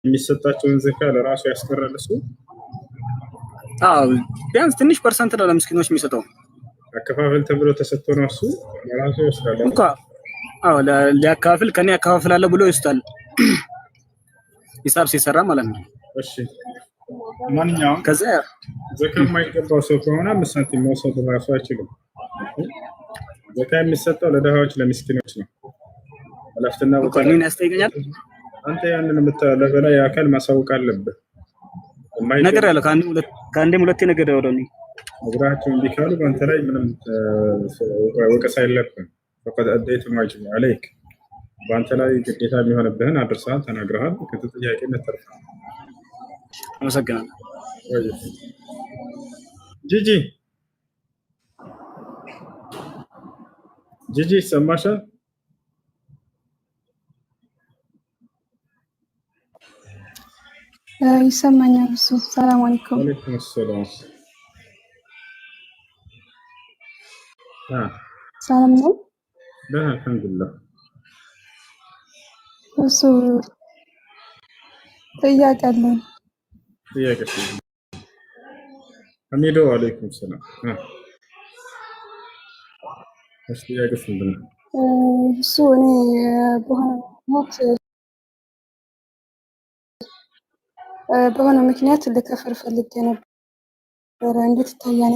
የሚሰጣቸውን ዘካ ለራሱ ያስቀራል እሱ። ቢያንስ ትንሽ ፐርሰንት ነው ለምስኪኖች የሚሰጠው። አከፋፈል ተብሎ ተሰጥቶ ነው እሱ ለራሱ ይወስዳል እንኳ ሊያካፍል ከኔ ያካፍላለሁ ብሎ ይወስዳል። ሂሳብ ሲሰራ ማለት ነው። እሺ ማንኛውም ከዛ ዘካ የማይገባው ሰው ከሆነ 5 ሳንቲም መውሰድ ራሱ አይችልም። ዘካ የሚሰጠው ለድሃዎች ለምስኪኖች ነው። አላፍትና ምን ያስጠይቀኛል? አንተ ያንን ለበላይ አካል ማሳወቅ አለብህ። ነገር ያለው ከአንዴም ሁለቴ ነገር ያወራኝ እግራቸው እንዲካሉ በአንተ ላይ ምንም ወቀሳ የለብህም። ፈቀድ አደይቱ ማጅቡ አለይክ በአንተ ላይ ግዴታ የሚሆንብህን አድርሰሃል፣ ተናግረሃል። ከተጠያቂነት ተርፈሃል። አመሰግናለሁ። ጂጂ ሰማሻል? ይሰማኛል። እሱ ሰላም አለይኩም። ወአለይኩም ሰላም። ሰላም ነው? ደህና አልሐምዱሊላህ። እሱ ጥያቄ አለኝ። ጥያቄ ሐሚዶ ወአለይኩም ሰላም። እሺ ጥያቄ ምንድን ነው? እሱ እኔ በሆነ ምክንያት ልከፍር ፈልጌ ነበር። እንዴት ይታያል?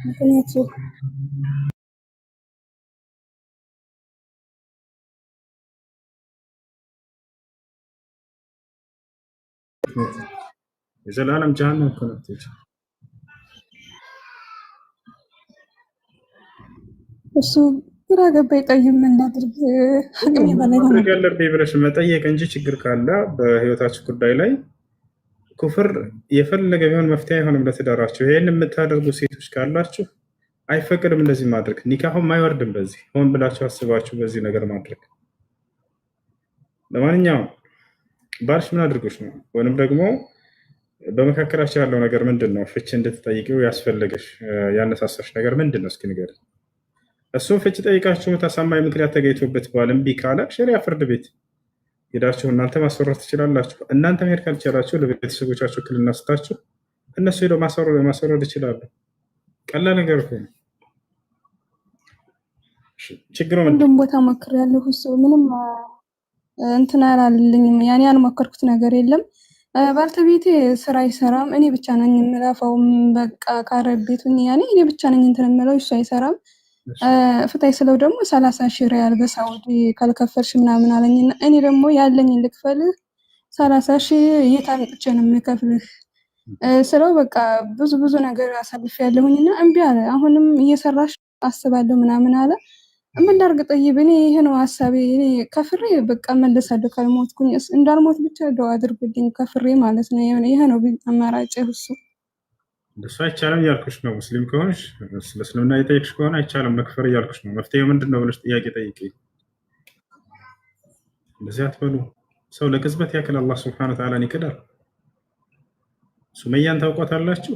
ምክንያቱ የዘላለም ጀሃነም ኮነክቲቭ እሱ ግራ ገባኝ። ጠይም እናድርግ አቅሜ በላይ ነው ያለብኝ ብለሽ መጠየቅ እንጂ ችግር ካለ በህይወታችሁ ጉዳይ ላይ ኩፍር የፈለገ ቢሆን መፍትሄ አይሆንም ለትዳራችሁ። ይሄን የምታደርጉ ሴቶች ካላችሁ አይፈቅድም እንደዚህ ማድረግ። ኒካሁም አይወርድም በዚህ ሆን ብላችሁ አስባችሁ በዚህ ነገር ማድረግ። ለማንኛውም ባልሽ ምን አድርጎች ነው ወይንም ደግሞ በመካከላችሁ ያለው ነገር ምንድን ነው? ፍቺ እንድትጠይቂው ያስፈለገሽ ያነሳሳሽ ነገር ምንድን ነው? እስኪ ንገሪኝ። እሱም ፍቺ ጠይቃችሁ ታሳማኝ ምክንያት ተገኝቶበት ባል እምቢ ካለ ሸሪያ ፍርድ ቤት ሄዳችሁ እናንተ ማስወረድ ትችላላችሁ። እናንተ መሄድ ካልቻላችሁ ለቤተሰቦቻችሁ ክልና ስታችሁ እነሱ ሄደው ማስወረድ ይችላሉ። ቀላል ነገር እኮ ነው። ችግሩ ምንድን ቦታ ሞክሬያለሁ። እሱ ምንም እንትን አላለልኝም። ያኔ ያልሞከርኩት ነገር የለም። ባልተቤቴ ስራ አይሰራም። እኔ ብቻ ነኝ የምለፋውም። በቃ ካረብ ቤቱን ያኔ እኔ ብቻ ነኝ እንትን የምለው፣ እሱ አይሰራም። ፍታይ ስለው ደግሞ 30,000 ሪያል በሳውዲ ካልከፈልሽ ምናምን አለኝና እኔ ደግሞ ያለኝን ልክፈልህ 30,000 የት አምጥቼ ነው የምከፍልህ ስለው በቃ ብዙ ነገር አሳልፌያለሁኝና እምቢ አለ። አሁንም እየሰራሽ አስባለሁ ምናምን አለ። ምን ላድርግ ጠይብ፣ እኔ ይሄ ነው ሀሳቤ። እኔ ከፍሬ በቃ መለሳለሁ ካልሞትኩኝ፣ እንዳልሞት ብቻ ደው አድርጉልኝ ከፍሬ ማለት ነው። ይሄ ነው አማራጭ። እሱ እንደሱ አይቻልም እያልኩሽ ነው። ሙስሊም ከሆንሽ ስለ እስልምና የጠየቅሽ ከሆነ አይቻልም መክፈር እያልኩሽ ነው። መፍትሄው ምንድን ነው ብለሽ ጥያቄ ጠይቂ። እንደዚህ አትበሉ። ሰው ለቅጽበት ያክል አላህ ሱብሓነሁ ወተዓላን ይክዳል። ሱመያን ታውቋታላችሁ?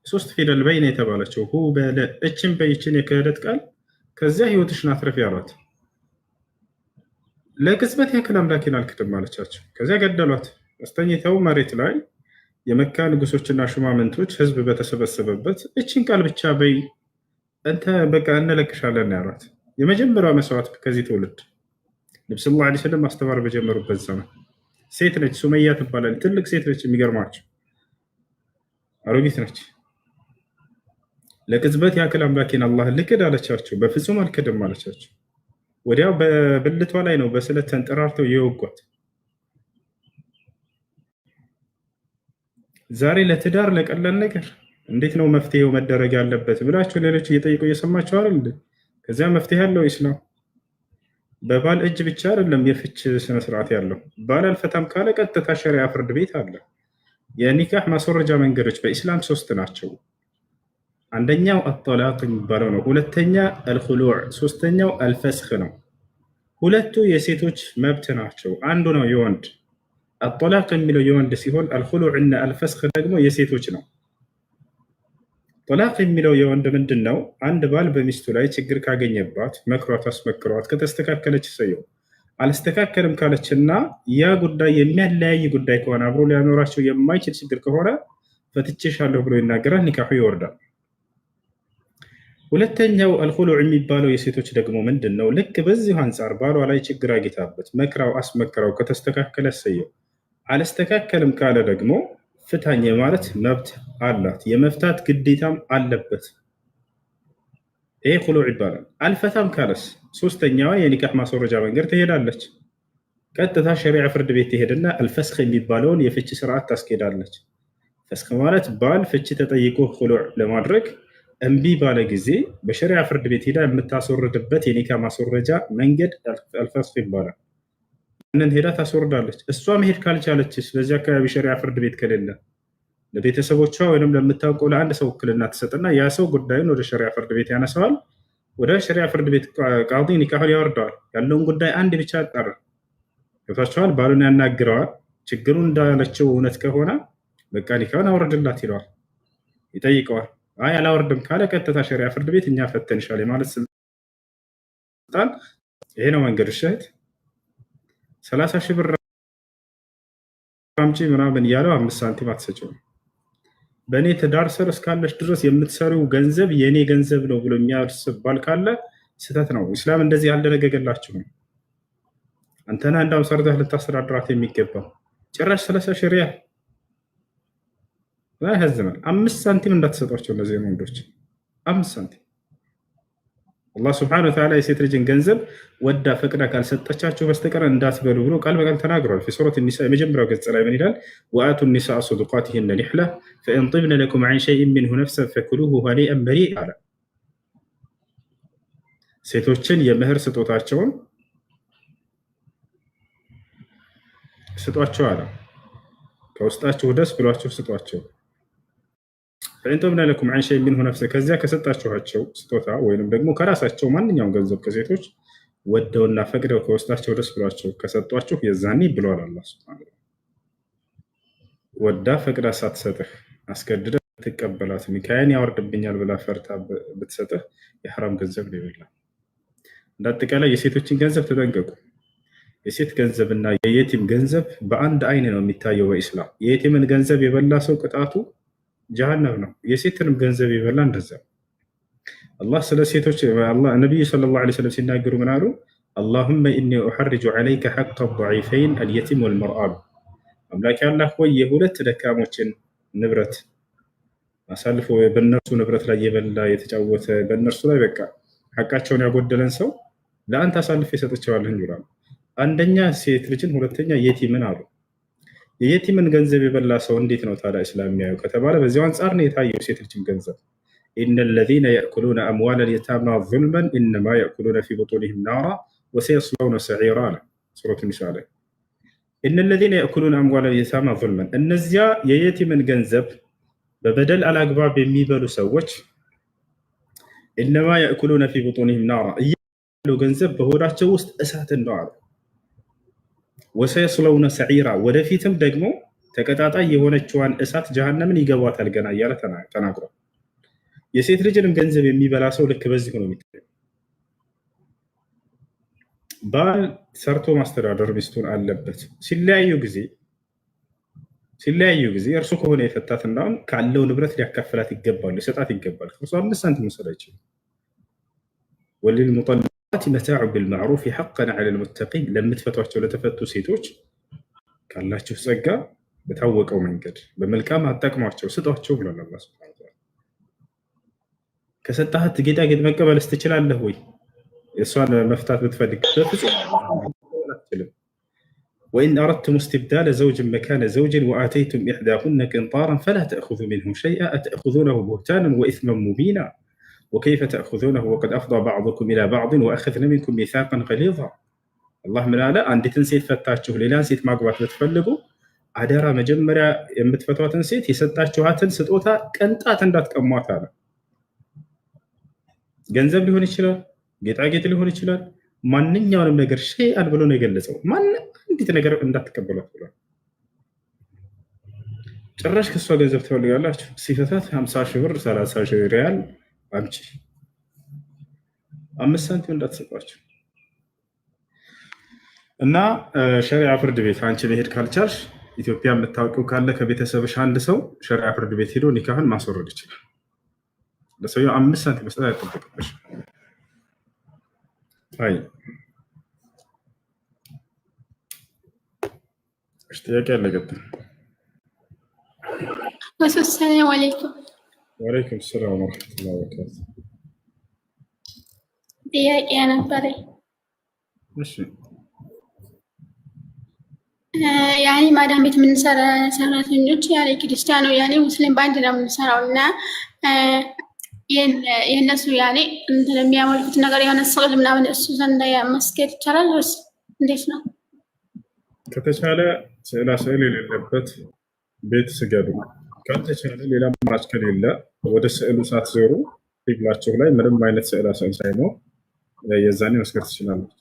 3 ፊደል በይ ነው የተባለችው። ሁ በለ እችን በይችን የክህደት ቃል ከዚያ ህይወትሽን አትረፊ አሏት። ለቅጽበት ያክል አምላኬን አልክድም አለቻቸው። ከዚያ ገደሏት። አስተኝተው መሬት ላይ የመካ ንጉሶችና ሹማምንቶች ህዝብ በተሰበሰበበት እችን ቃል ብቻ በይ እንተ በቃ እንለቅሻለን ያሏት። የመጀመሪያው መስዋዕት ከዚህ ትውልድ ነብዩ ሰለላሁ ዐለይሂ ወሰለም ማስተማር በጀመሩበት ዘመን ሴት ነች። ሱመያ ትባላለች። ትልቅ ሴት ነች። የሚገርማቸው አሮጊት ነች። ለቅጽበት ያክል አምላኬን አላህ ልክድ አለቻቸው። በፍጹም አልክድም አለቻቸው። ወዲያው በብልቷ ላይ ነው በስለት ተንጠራርተው የወጓት። ዛሬ ለትዳር ለቀላል ነገር እንዴት ነው መፍትሄው መደረግ ያለበት ብላችሁ ሌሎች እየጠየቁ እየሰማችሁ አይደል? ከዚያ መፍትሄ ያለው ኢስላም በባል እጅ ብቻ አይደለም የፍች ስነ ስርዓት ያለው። ባል አልፈታም ካለ ቀጥታ ሸሪዓ ፍርድ ቤት አለ። የኒካህ ማስወረጃ መንገዶች በኢስላም 3 ናቸው። አንደኛው አጠላቅ የሚባለው ነው። ሁለተኛ አልኹሉዕ፣ ሶስተኛው አልፈስኽ ነው። ሁለቱ የሴቶች መብት ናቸው። አንዱ ነው የወንድ። አጦላቅ የሚለው የወንድ ሲሆን አልኹሉዕ እና አልፈስኽ ደግሞ የሴቶች ነው። ጦላቅ የሚለው የወንድ ምንድን ነው? አንድ ባል በሚስቱ ላይ ችግር ካገኘባት መክሯት አስመክሯት ከተስተካከለች ሰየው፣ አልስተካከልም ካለችና ያ ጉዳይ የሚያለያይ ጉዳይ ከሆነ አብሮ ሊያኖራቸው የማይችል ችግር ከሆነ ፈትቼሻለሁ ብሎ ይናገራል። ኒካሑ ይወርዳል። ሁለተኛው አልኹሉዕ የሚባለው የሴቶች ደግሞ ምንድን ነው? ልክ በዚሁ አንጻር ባሏ ላይ ችግር አግኝታበት መክራው አስመክራው ከተስተካከለ ሰየው፣ አልስተካከልም ካለ ደግሞ ፍታኝ ማለት መብት አላት፣ የመፍታት ግዴታም አለበት። ይሄ ኹሉዕ ይባላል። አልፈታም ካለስ ሶስተኛዋ የኒካህ ማስወረጃ መንገድ ትሄዳለች። ቀጥታ ሸሪዓ ፍርድ ቤት ትሄድና አልፈስኽ የሚባለውን የፍቺ ስርዓት ታስኬዳለች። ፈስኽ ማለት ባል ፍቺ ተጠይቆ ኹሉዕ ለማድረግ እምቢ ባለ ጊዜ በሸሪዓ ፍርድ ቤት ሄዳ የምታስወርድበት የኒካህ ማስወረጃ መንገድ አልፈስኽ ይባላል። ያንን ሄዳ ታስወርዳለች። እሷ መሄድ ካልቻለችስ በዚህ አካባቢ ሸሪዓ ፍርድ ቤት ከሌለ ለቤተሰቦቿ ወይም ለምታውቀው ለአንድ ሰው ውክልና ትሰጥና ያ ሰው ጉዳዩን ወደ ሸሪዓ ፍርድ ቤት ያነሳዋል። ወደ ሸሪዓ ፍርድ ቤት ቃዲ ኒካሑን ያወርደዋል። ያለውን ጉዳይ አንድ ብቻ ያጣራል። ገብታችኋል? ባሉን ያናግረዋል። ችግሩ እንዳለችው እውነት ከሆነ በቃ ኒካሑን አወርድላት ይለዋል፣ ይጠይቀዋል። አይ አላወርድም ካለ ቀጥታ ሸሪዓ ፍርድ ቤት እኛ ፈተንሻል የማለት ስልጣን ይሄ ነው መንገዱ። ሸህት 30 ሺህ ብር አምጪ ምናምን እያለው 5 ሳንቲም አትሰጪውም። በእኔ ትዳር ስር እስካለች ድረስ የምትሰሪው ገንዘብ የእኔ ገንዘብ ነው ብሎ የሚያስብ ባል ካለ ስህተት ነው። ኢስላም እንደዚህ አልደነገገላችሁም። አንተና እንዳውም ሰርተህ ልታስተዳድራት የሚገባው ጭራሽ 30 ሺህ ሪያል ያህዝናል። 5 ሳንቲም እንዳትሰጧቸው እነዚህ ወንዶች 5 ሳንቲም። አላህ ስብሐነሁ ወተዓላ የሴት ልጅን ገንዘብ ወዳ ፈቅዳ ካልሰጠቻቸው በስተቀር እንዳትበሉ ብሎ ቃል በቃል ተናግሯል። ሱረት ኒሳ የመጀመሪያው ገጽ ላይ ምን ይላል? ወአቱ ኒሳአ ሰዱቃቲሂነ ኒሕላ ፈኢን ጢብነ ለኩም ዐን ሸይኢን ሚንሁ ነፍሰን ፈኩሉሁ ሀኒአን መሪአ አለ። ሴቶችን የምህር ስጦታቸውን ስጧቸው አለ። ከውስጣችሁ ደስ ብሏቸው ስጧቸው። ፈኢን ጢብነ ለኩም ዐን ሸይኢን ሚንሁ ነፍሰን፣ ከዚያ ከሰጣችኋቸው ስጦታ ወይንም ደግሞ ከራሳቸው ማንኛውም ገንዘብ ከሴቶች ወደውና ፈቅደው ከውስጣቸው ደስ ብሏቸው ከሰጧችሁ የዛኔ ብሏል አላህ ሱብሓነሁ ወተዓላ። ወዳ ፈቅዳ ሳትሰጥህ አስገድደህ ትቀበላት ኒካዬን ያወርድብኛል ብላ ፈርታ ብትሰጥህ የሐራም ገንዘብ ነው ይበላል። እንዳጠቃላይ የሴቶችን ገንዘብ ተጠንቀቁ። የሴት ገንዘብና የየቲም ገንዘብ በአንድ አይን ነው የሚታየው በኢስላም። የየቲምን ገንዘብ የበላ ሰው ቅጣቱ ጀሃነም ነው። የሴትንም ገንዘብ የበላ እንደዛ። አላህ ስለ ሴቶች ነቢዩ ሰለላሁ ዐለይሂ ወሰለም ሲናገሩ ምን አሉ? አላሁመ ኢኒ ኡሐርጁ ዐለይከ ሐቀ ضعيفين اليتيم والمرأة። አምላኬ አላህ ሆይ የሁለት ደካሞችን ንብረት አሳልፎ በእነርሱ ንብረት ላይ የበላ የተጫወተ በእነርሱ ላይ በቃ ሐቃቸውን ያጎደለን ሰው ለአንተ አሳልፌ ሰጥቼዋለሁ ይላሉ። አንደኛ ሴት ልጅን፣ ሁለተኛ የቲምን አሉ። የየቲምን ገንዘብ የበላ ሰው እንዴት ነው ታዲያ እስላም የሚያየው ከተባለ በዚያው አንጻር ነው የታየው። ሴት ልጅን ገንዘብ ኢነ ለዚነ የእኩሉነ አምዋለል የታማ ዙልመን ኢነማ የእኩሉነ ፊ ቡጡኒሂም ናራ ወሰየስለውነ ሰዒራ አለ ሱረቱ ኒሳ ላይ። ኢነ ለዚነ የእኩሉነ አምዋለል የታማ ዙልመን፣ እነዚያ የየቲምን ገንዘብ በበደል አላግባብ የሚበሉ ሰዎች ኢነማ የእኩሉነ ፊ ቡጡኒሂም ናራ፣ እያሉ ገንዘብ በሆዳቸው ውስጥ እሳትን ነው አለ። ወሰየስለውነ ሰዒራ፣ ወደፊትም ደግሞ ተቀጣጣይ የሆነችዋን እሳት ጀሃነምን ይገባታል ገና እያለ ተናግሯል። የሴት ልጅንም ገንዘብ የሚበላ ሰው ልክ በዚህ ነው የሚታየው። ባል ሰርቶ ማስተዳደር ሚስቱን አለበት። ሲለያዩ ጊዜ እርሱ ከሆነ የፈታት እንዳሁን ካለው ንብረት ሊያካፍላት ይገባል፣ ሊሰጣት ይገባል። እርሱ 5 ሳንቲም መውሰድ አይችልም። ወሊልሙጠለቃት መታዑ ቢልማዕሩፍ ሐቀን ዐለል ሙተቂን፣ ለምትፈቷቸው ለተፈቱ ሴቶች ካላችሁ ጸጋ በታወቀው መንገድ በመልካም አጠቅሟቸው ስጧቸው ብሏል አላህ ሱብሓነሁ ወተዓላ። ከሰጣሃት ጌጣጌጥ መቀበልስ ትችላለህ ወይ? የእሷን መፍታት ብትፈልግ በፍጹም አትችልም። ወኢን አረድቱም እስትብዳለ ዘውጅን መካነ ዘውጅን ወአተይቱም ኢሕዳሁነ ቅንጣራን ፈላ ተእኹዙ ሚንሁ ሸይአ አተእኹዙነሁ ቡህታናን ወኢስመን ሙቢና ወከይፈ ተእኹዙነሁ ወቀድ አፍዳ በዕዱኩም ኢላ በዕድን ወአኸዝነ ሚንኩም ሚሳቀን ገሊዛ። አላህ ምን አለ? አንዲትን ሴት ፈታችሁ ሌላን ሴት ማግባት ብትፈልጉ አደራ መጀመሪያ የምትፈቷትን ሴት የሰጣችኋትን ስጦታ ቅንጣት እንዳትቀሟት አለ። ገንዘብ ሊሆን ይችላል፣ ጌጣጌጥ ሊሆን ይችላል፣ ማንኛውንም ነገር ሸይአን ብሎ ነው የገለጸው። አንዲት ነገር እንዳትቀበሏት ብሏል። ጭራሽ ከእሷ ገንዘብ ትፈልጋላችሁ። ሲፈታት 50 ሺህ ብር 30 ሺህ ሪያል አምጪ፣ 5 ሳንቲም እንዳትሰጧቸው እና ሸሪዓ ፍርድ ቤት አንቺ መሄድ ካልቻልሽ ኢትዮጵያ የምታውቂው ካለ ከቤተሰብሽ አንድ ሰው ሸሪዓ ፍርድ ቤት ሄዶ ኒካህን ማስወረድ ይችላል። ለሰውየው 5 ሳንቲም መስጠት አይጠበቅብሽ። አይ ጥያቄ ያለ ቀጥል። አሰላሙ አለይኩም። ወአለይኩም ሰላም ወራህመቱላሂ ወበረካቱ። ጥያቄ ነበረኝ። እሺ ያኔ ማዳም ቤት የምንሰራ ሰራተኞች ያኔ ክርስቲያኑ ያኔ ሙስሊም በአንድ ነው የምንሰራው እና የእነሱ ያኔ እንትን የሚያመልኩት ነገር የሆነ ስዕል ምናምን እሱ ዘንድ መስገድ ይቻላል ወይስ እንዴት ነው? ከተቻለ ስዕላ ስዕል የሌለበት ቤት ስገዱ። ካልተቻለ ሌላ አማራጭ ከሌለ ወደ ስዕሉ ሳትዞሩ ፊብላቸው ላይ ምንም አይነት ስዕላ ስዕል ሳይኖር የዛኔ መስገድ ትችላለች።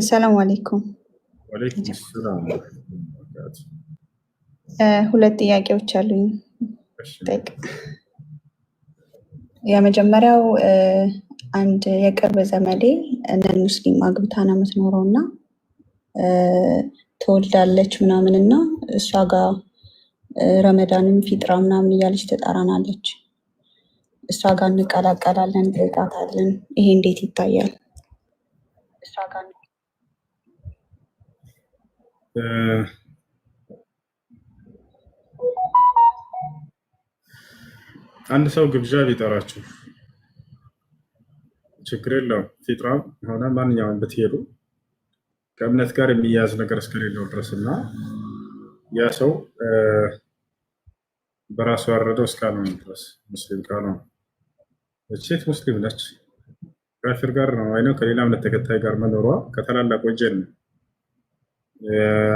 ሰላም አለይኩም። ወአለይኩም ሰላም። ሁለት ጥያቄዎች አሉኝ። የመጀመሪያው አንድ የቅርብ ዘመዴ ነን ሙስሊም አግብታ ነው የምትኖረው እና ትወልዳለች ምናምን እና እሷ ጋር ረመዳንም ፊጥራ ምናምን እያለች ትጠራናለች። እሷ ጋር እንቀላቀላለን፣ እንጠይቃታለን። ይሄ እንዴት ይታያል? እሷ ጋር አንድ ሰው ግብዣ ቢጠራችሁ ችግር የለውም። ፊጥራም ሆነ ማንኛውም ብትሄዱ ከእምነት ጋር የሚያያዝ ነገር እስከሌለው ድረስ እና ያ ሰው በራሱ ያረደው እስካልሆነ ድረስ ሙስሊም ካልሆነ፣ ሴት ሙስሊም ነች ካፊር ጋር ነው አይነው ከሌላ እምነት ተከታይ ጋር መኖሯ ከታላላቅ ወንጀል ነው።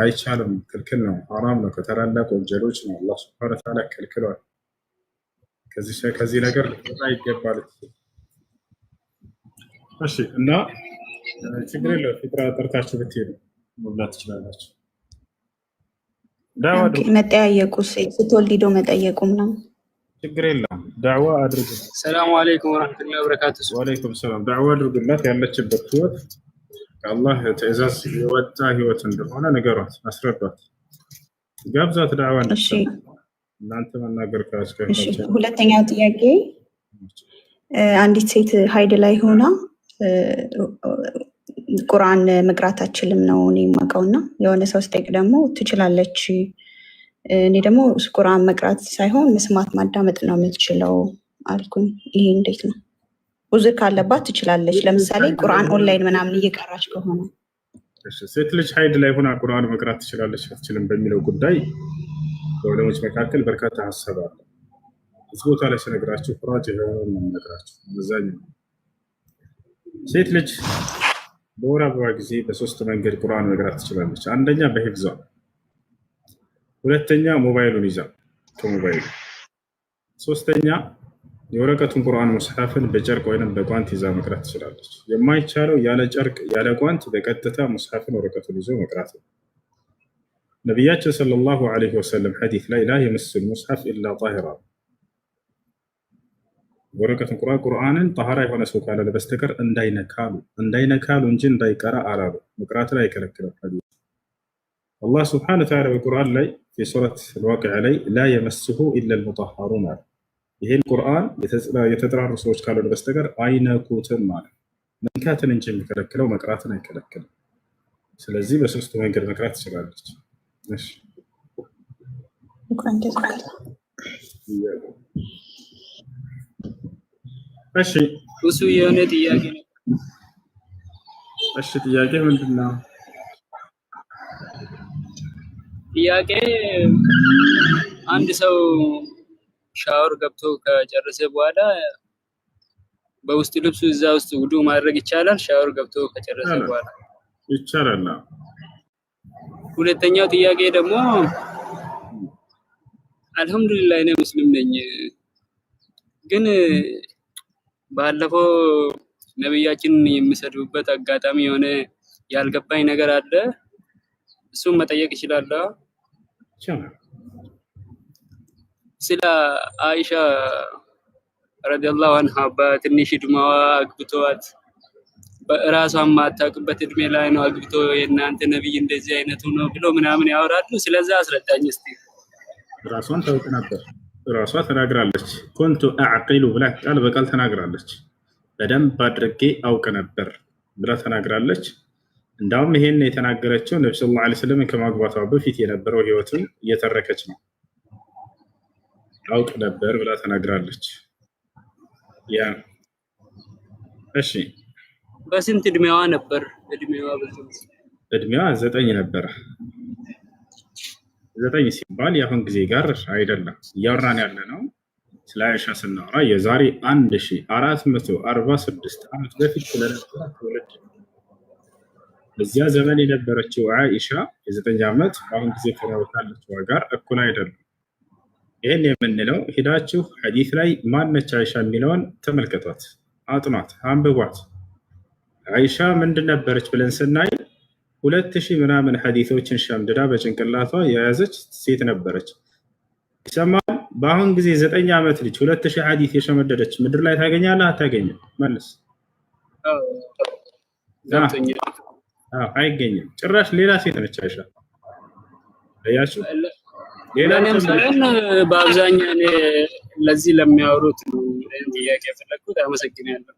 አይቻልም፣ ክልክል ነው፣ ሐራም ነው። ከታላላቅ ወንጀሎች ነው። አላህ ሱብሓነሁ ወተዓላ ከልክሏል። ከዚህ ነገር ልትወጣ ይገባል። እሺ እና ችግር የለው ፊጥራ ጠርታችሁ ብትሄዱ መብላት ትችላላችሁ። ዳዋ አድርጉ። መጠያየቁ ስትወልድ ሄዶ መጠየቁ ምናምን ችግር የለም። ዳዋ አድርጉ። ሰላም አለይኩም ወራህመቱላሂ ወበረካቱ። ወአለይኩም ሰላም። ዳዋ አድርጉላት። ያለችበት ህይወት ከአላህ ትዕዛዝ የወጣ ህይወት እንደሆነ ንገሯት፣ አስረዷት፣ ጋብዛት። ዳዋ ነች። እናንተ መናገር ካስከፋችሁ። ሁለተኛው ጥያቄ አንዲት ሴት ሀይድ ላይ ሆና ቁርአን መቅራት አትችልም ነው እኔ የማውቀው እና የሆነ ሰው ስጠይቅ ደግሞ ትችላለች። እኔ ደግሞ ቁርአን መቅራት ሳይሆን መስማት ማዳመጥ ነው የምትችለው አልኩኝ። ይሄ እንዴት ነው? ውዝር ካለባት ትችላለች። ለምሳሌ ቁርአን ኦንላይን ምናምን እየቀራች ከሆነ ሴት ልጅ ሀይድ ላይ ሆና ቁርአን መቅራት ትችላለች አትችልም በሚለው ጉዳይ በዑለሞች መካከል በርካታ ሀሳብ አለ። እዚህ ቦታ ላይ ስነግራችሁ ፍራጅ የሆነውን ነው የምነግራችሁ። አብዛኛው ሴት ልጅ በወር አበባ ጊዜ በሶስት መንገድ ቁርአን መቅራት ትችላለች። አንደኛ በሂፍዟ፣ ሁለተኛ ሞባይሉን ይዛ ከሞባይሉ፣ ሶስተኛ የወረቀቱን ቁርአን ሙስሐፍን በጨርቅ ወይንም በጓንት ይዛ መቅራት ትችላለች። የማይቻለው ያለ ጨርቅ ያለ ጓንት በቀጥታ ሙስሐፍን ወረቀቱን ይዞ መቅራት ነው። ነቢያችን ሰለላሁ ዐለይሂ ወሰለም ሐዲስ ላይ ላ የመስል ሙስሐፍ ኢላ ጣሂራ፣ ወረቀቱን ቁርአንን ጠሃራ የሆነ ሰው ካለ በስተቀር እንዳይነካሉ እንጂ እንዳይቀራ አላሉ። መቅራትን አይከለክልም ሐዲስ። አላህ ሱብሓነሁ ወተዓላ በቁርአን ላይ የሱረት አልዋቂዓ ላይ ላ የመስሁ ኢላ አልሙጠሃሩን አለ። ይሄን ቁርአን የተጠራሩ ሰዎች ካሉ በስተቀር አይነኩትም ማለት መንካትን እንጂ የሚከለክለው መቅራትን አይከለክልም። ስለዚህ በሶስቱ መንገድ መቅራት ትችላለች። እሺ እሺ እሱ የሆነ ጥያቄ ነው። እሺ ጥያቄ ምንድን ነው? ጥያቄ አንድ ሰው ሻወር ገብቶ ከጨረሰ በኋላ በውስጥ ልብሱ እዛ ውስጥ ውዱ ማድረግ ይቻላል? ሻወር ገብቶ ከጨረሰ በኋላ ይቻላል። ሁለተኛው ጥያቄ ደግሞ አልহামዱሊላህ እኔ ሙስሊም ነኝ፣ ግን ባለፈው ነብያችንን የሚሰድቡበት አጋጣሚ የሆነ ያልገባኝ ነገር አለ። እሱም መጠየቅ ይችላል። ስለ አይሻ ረዲየላሁ ዐንሃ በትንሽ እድሜዋ አግብተዋት በራሷን ማታውቅበት እድሜ ላይ ነው አግብቶ የእናንተ ነብይ እንደዚህ አይነቱ ነው ብሎ ምናምን ያወራሉ። ስለዚህ አስረዳኝ እስቲ። ራሷን ታውቅ ነበር። ራሷ ተናግራለች። ኩንቱ አዕቂሉ ብላ ቃል በቃል ተናግራለች። በደንብ አድርጌ አውቅ ነበር ብላ ተናግራለች። እንዳውም ይሄን የተናገረችው ነብዩ ሰለላሁ ዐለይሂ ወሰለም ከማግባቷ በፊት የነበረው ህይወቱን እየተረከች ነው። አውቅ ነበር ብላ ተናግራለች። ያ እሺ፣ በስንት እድሜዋ ነበር? እድሜዋ 9 ነበር። 9 ሲባል የአሁን ጊዜ ጋር አይደለም እያወራን ያለ ነው። ስለ አይሻ ስናወራ የዛሬ 1446 ዓመት በፊት ስለነበረ ትውልድ በዚያ ዘመን የነበረችው አይሻ የ9 ዓመት በአሁን ጊዜ ከነበረችው ጋር እኩል አይደለም። ይህን የምንለው ሄዳችሁ ሐዲስ ላይ ማነች አይሻ የሚለውን ተመልከቷት፣ አጥኗት፣ አንብቧት። አይሻ ምንድን ነበረች ብለን ስናይ 2000 ምናምን ሐዲሶችን ሸምድዳ በጭንቅላቷ የያዘች ሴት ነበረች። ይሰማል። በአሁን ጊዜ 9 ዓመት ልጅ 2000 ሐዲስ የሸመደደች ምድር ላይ ታገኛለህ? አታገኝም። መልስ። አይገኝም። ጭራሽ ሌላ ሴት ነች አይሻ። አያችሁ? ሌላም ሳይሆን በአብዛኛው እኔ ለዚህ ለሚያወሩት ጥያቄ ፈለኩት። አመሰግናለሁ።